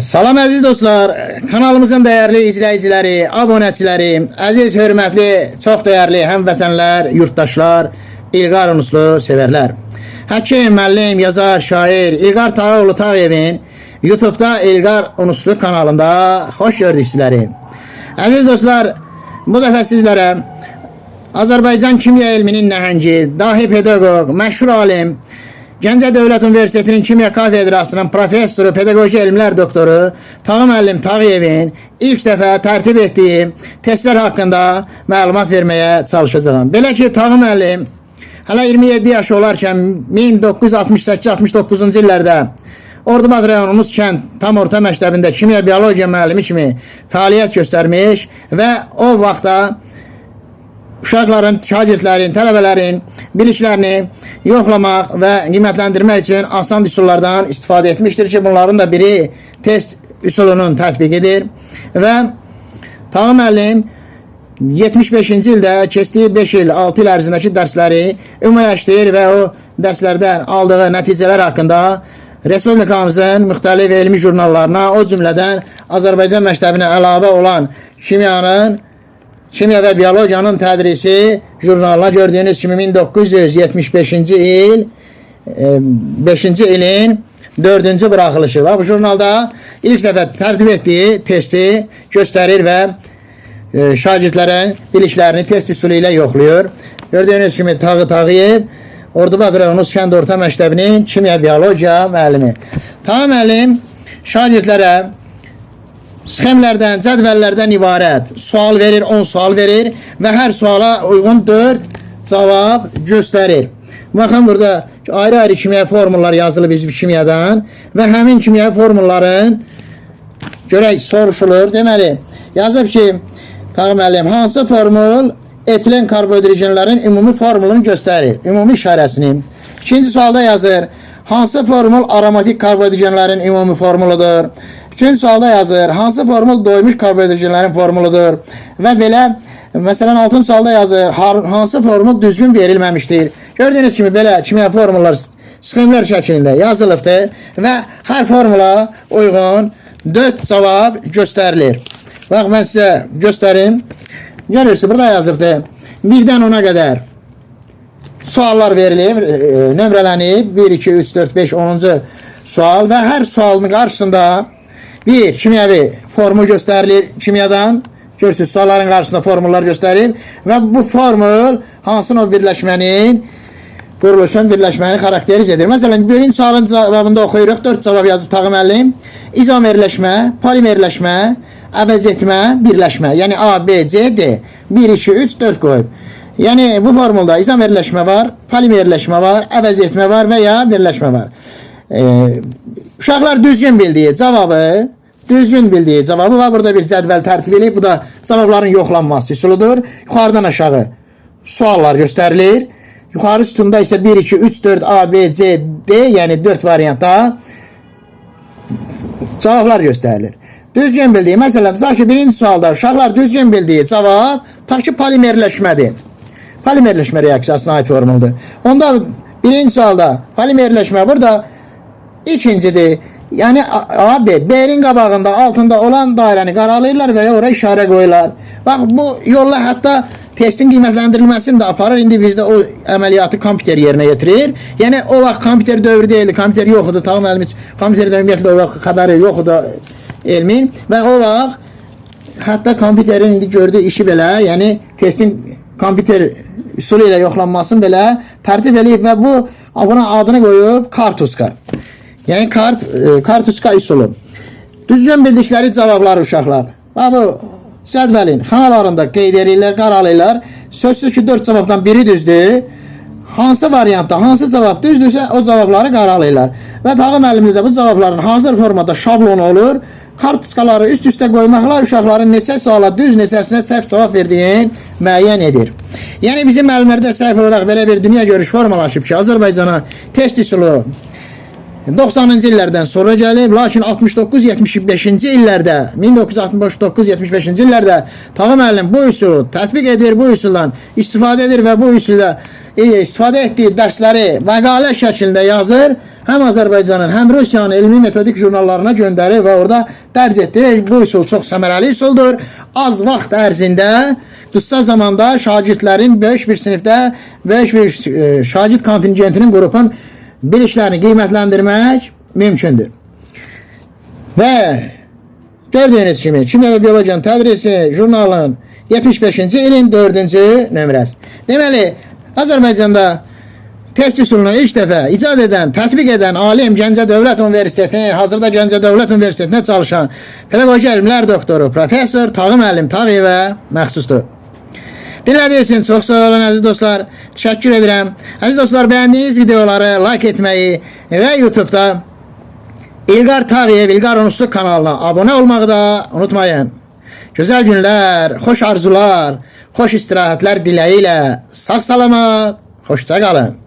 Salam əziz dostlar, kanalımızın dəyərli izləyiciləri, abunəçiləri, əziz, hörmətli, çox dəyərli həmvətənlər, yurttaşlar, İlqar Unuslu sevərlər. Həkim, müəllim, yazar, şair İlqar Tağıoğlu Tağıyevin YouTube'da İlqar Unuslu kanalında xoş gördük sizləri. Əziz dostlar, bu dəfə sizlərə Azərbaycan kimya elminin nəhəngi, dahi pedaqoq, məşhur alim, Gəncə Dövlət Universitetinin Kimya Kafedrasının professoru, pedaqoji elmlər doktoru Tağı müəllim Tağıyevin ilk dəfə tərtib etdiyi testlər haqqında məlumat verməyə çalışacağım. Belə ki, Tağı müəllim hələ 27 yaşı olarkən 1968-69-cu illərdə Ordubad rayonumuz kənd tam orta məktəbində kimya biologiya müəllimi kimi fəaliyyət göstərmiş və o vaxtda uşaqların, şagirdlərin, tələbələrin biliklərini yoxlamaq və qiymətləndirmək üçün asan üsullardan istifadə etmişdir ki, bunların da biri test üsulunun tətbiqidir və Tağı müəllim 75-ci ildə keçdiyi 5 il, 6 il ərzindəki dərsləri ümumiləşdirir və o dərslərdən aldığı nəticələr haqqında Respublikamızın müxtəlif elmi jurnallarına, o cümlədən Azərbaycan məktəbinə əlavə olan Kimya və Biologiyanın tədrisi jurnalına gördüyünüz kimi 1975-ci il 5-ci ilin 4-cü buraxılışı var. Bu jurnalda ilk dəfə tərtib etdiyi testi göstərir və şagirdlərin biliklərini test üsulu ilə yoxlayır. Gördüyünüz kimi Tağı Tağıyev Ordubad rayonumuz kənd orta məktəbinin kimya biologiya müəllimi. Tağı müəllim şagirdlərə sxemlərdən, cədvəllərdən ibarət sual verir, 10 sual verir və hər suala uyğun 4 cavab göstərir. Baxın, burada ayrı-ayrı kimya formullar yazılıb bizim kimyadan və həmin kimya formulların görək soruşulur. Deməli, yazıb ki, Tağı müəllim hansı formul etilen karbohidrogenlərin ümumi formulunu göstərir, ümumi işarəsini. İkinci sualda yazır, hansı formul aromatik karbohidrogenlərin ümumi formuludur. Üçüncü sualda yazır, hansı formul doymuş karbohidrogenlərin formuludur və belə. Məsələn, 6-cı sualda yazır, hansı formul düzgün verilməmişdir. Gördüyünüz kimi belə kimya formullar sxemlər şəklində yazılıbdır və hər formula uyğun 4 cavab göstərilir. Bax, mən sizə göstərim. Görürsünüz, burada yazıbdır, 1-dən 10-a qədər suallar verilib, nömrələnib, 1, 2, 3, 4, 5, 10-cu sual və hər sualın qarşısında bir kimyəvi formu göstərilir kimyadan. Görürsünüz, sualların qarşısında formullar göstərir və bu formul hansı o birləşmənin, quruluşun birləşməni xarakteriz edir. Məsələn, birinci sualın cavabında oxuyuruq, 4 cavab yazıb Tağı müəllim. İzomerləşmə, polimerləşmə, əvəz etmə, birləşmə. Yəni A, B, C, D. 1, 2, 3, 4 qoyub. Yəni bu formulda izomerləşmə var, polimerləşmə var, əvəz etmə var və ya birləşmə var. Uşaqlar düzgün bildiyi cavabı var. Burada bir cədvəl tərtib edilib. Bu da cavabların yoxlanması üsuludur. Yuxarıdan aşağı suallar göstərilir. Yuxarı sütunda isə 1, 2, 3, 4, A, B, C, D, yəni 4 variantda cavablar göstərilir. Düzgün bildiyi, məsələn, tutaq ki, birinci sualda uşaqlar düzgün bildiyi cavab tutaq ki, polimerləşmədir. Polimerləşmə reaksiyasına aid formuldur. Onda birinci sualda polimerləşmə burada ikincidir. Yəni A, B, B-nin qabağında, altında olan dairəni qaralayırlar və ya oraya işarə qoyurlar. Bax, bu yolla hətta testin qiymətləndirilməsini də aparır. İndi bizdə o əməliyyatı kompüter yerinə yetirir. Yəni o vaxt kompüter dövrü deyildi, kompüter yox idi. Tağı müəllim heç kompüterdən ümumiyyətlə o vaxt xəbəri yox idi elmin və o vaxt hətta kompüterin indi gördüyü işi belə, yəni testin kompüter üsulu ilə yoxlanmasını belə tərtib edib və buna adını qoyub kartuska. Yəni kartuska üsulu. Düzgün bildikləri cavablar uşaqlar. Və bu cədvəlin xanalarında qeyd edirlər, qaralayırlar. Sözsüz ki, 4 cavabdan biri düzdür. Hansı variantda, hansı cavab düzdürsə o cavabları qaralayırlar. Və Tağı müəllimdə də bu cavabların hazır formada şablonu olur. Kartuskaları üst-üstə qoymaqla uşaqların neçə suala düz, neçəsinə səhv cavab verdiyin müəyyən edir. Yəni bizim müəllimlərdə səhv olaraq belə bir dünya görüş formalaşıb ki, Azərbaycana test üsulu 90-cı illərdən sonra gəlib, lakin 69-75-ci illərdə, 1969-75-ci illərdə Tağı müəllim bu üsulu tətbiq edir, bu üsuldan istifadə edir və bu üsulda istifadə etdiyi dərsləri məqalə şəklində yazır həm Azərbaycanın, həm Rusiyanın elmi metodik jurnallarına göndərir və orada dərc etdi. Bu üsul çox səmərəli üsuldur. Az vaxt ərzində, qısa zamanda şagirdlərin böyük bir sinifdə, böyük bir şagird kontingentinin qrupun biliklərini qiymətləndirmək mümkündür. Və gördüyünüz kimi Kimya və Biologiyanın Tədrisi jurnalının 75-ci ilin 4-cü nömrəsi. Deməli, Azərbaycanda test üsulunu ilk dəfə icad edən, tətbiq edən alim Gəncə Dövlət Universiteti, hazırda Gəncə Dövlət Universitetində çalışan pedaqoji elmlər doktoru, professor Tağı müəllim Tağıyevə məxsusdur. Dinlədiyiniz üçün çox sağ olun əziz dostlar. Təşəkkür edirəm. Əziz dostlar, bəyəndiyiniz videoları like etməyi və YouTube'da İlqar Tağıyev, İlqar Unusluq kanalına abunə olmağı da unutmayın. Gözəl günlər, xoş arzular, xoş istirahətlər diləyi ilə sağ salamat, xoşça qalın.